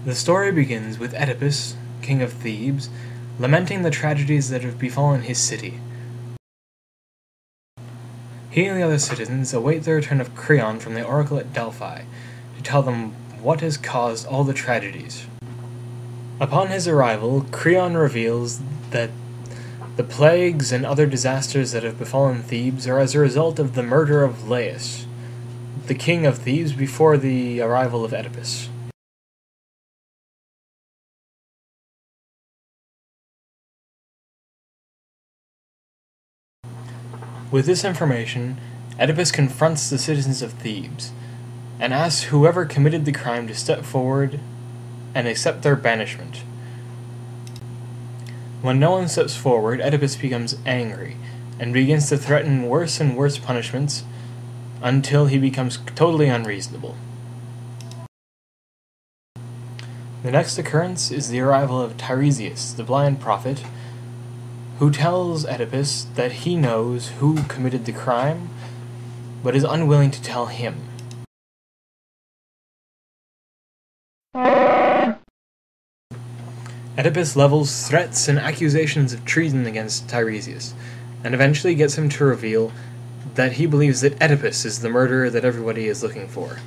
The story begins with Oedipus, king of Thebes, lamenting the tragedies that have befallen his city. He and the other citizens await the return of Creon from the oracle at Delphi to tell them what has caused all the tragedies. Upon his arrival, Creon reveals that the plagues and other disasters that have befallen Thebes are as a result of the murder of Laius, the king of Thebes, before the arrival of Oedipus. With this information, Oedipus confronts the citizens of Thebes, and asks whoever committed the crime to step forward and accept their banishment. When no one steps forward, Oedipus becomes angry, and begins to threaten worse and worse punishments until he becomes totally unreasonable. The next occurrence is the arrival of Tiresias, the blind prophet, who tells Oedipus that he knows who committed the crime, but is unwilling to tell him. Oedipus levels threats and accusations of treason against Tiresias, and eventually gets him to reveal that he believes that Oedipus is the murderer that everybody is looking for.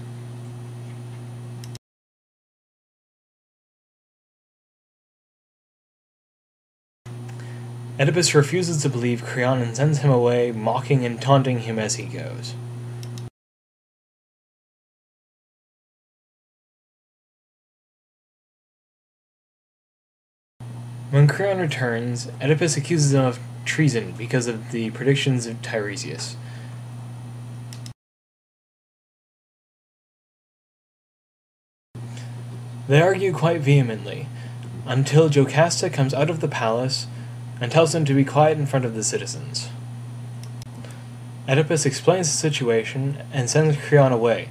Oedipus refuses to believe Creon and sends him away, mocking and taunting him as he goes. When Creon returns, Oedipus accuses him of treason because of the predictions of Tiresias. They argue quite vehemently, until Jocasta comes out of the palace and tells them to be quiet in front of the citizens. Oedipus explains the situation and sends Creon away.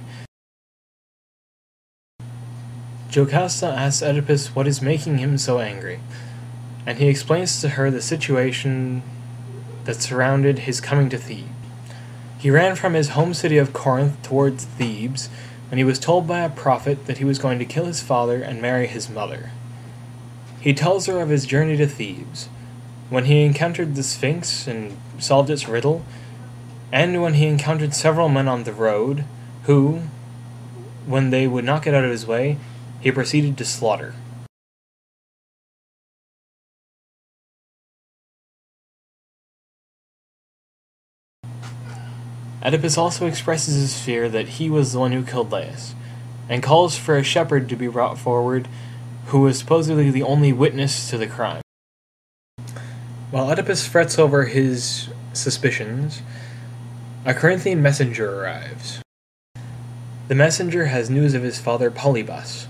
Jocasta asks Oedipus what is making him so angry, and he explains to her the situation that surrounded his coming to Thebes. He ran from his home city of Corinth towards Thebes when he was told by a prophet that he was going to kill his father and marry his mother. He tells her of his journey to Thebes, when he encountered the Sphinx and solved its riddle, and when he encountered several men on the road who, when they would not get out of his way, he proceeded to slaughter. Oedipus also expresses his fear that he was the one who killed Laius, and calls for a shepherd to be brought forward who was supposedly the only witness to the crime. While Oedipus frets over his suspicions, a Corinthian messenger arrives. The messenger has news of his father Polybus,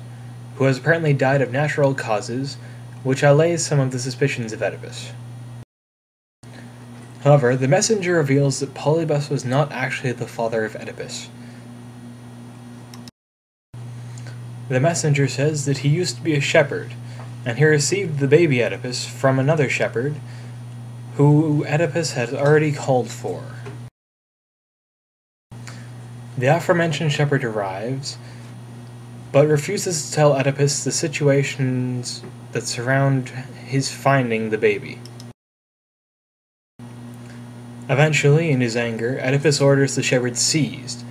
who has apparently died of natural causes, which allays some of the suspicions of Oedipus. However, the messenger reveals that Polybus was not actually the father of Oedipus. The messenger says that he used to be a shepherd, and he received the baby Oedipus from another shepherd, who Oedipus had already called for. The aforementioned shepherd arrives, but refuses to tell Oedipus the situations that surround his finding the baby. Eventually, in his anger, Oedipus orders the shepherd seized,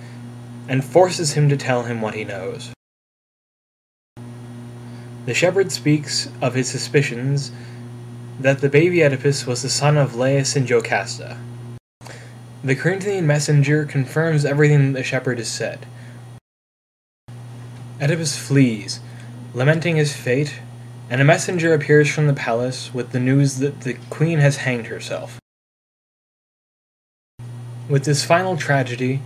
and forces him to tell him what he knows. The shepherd speaks of his suspicions that the baby Oedipus was the son of Laius and Jocasta. The Corinthian messenger confirms everything that the shepherd has said. Oedipus flees, lamenting his fate, and a messenger appears from the palace with the news that the queen has hanged herself. With this final tragedy,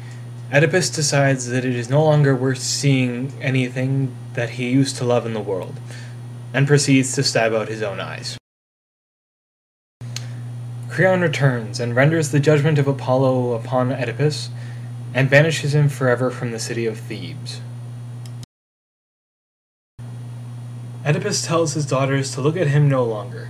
Oedipus decides that it is no longer worth seeing anything that he used to love in the world, and proceeds to stab out his own eyes. Creon returns and renders the judgment of Apollo upon Oedipus, and banishes him forever from the city of Thebes. Oedipus tells his daughters to look at him no longer,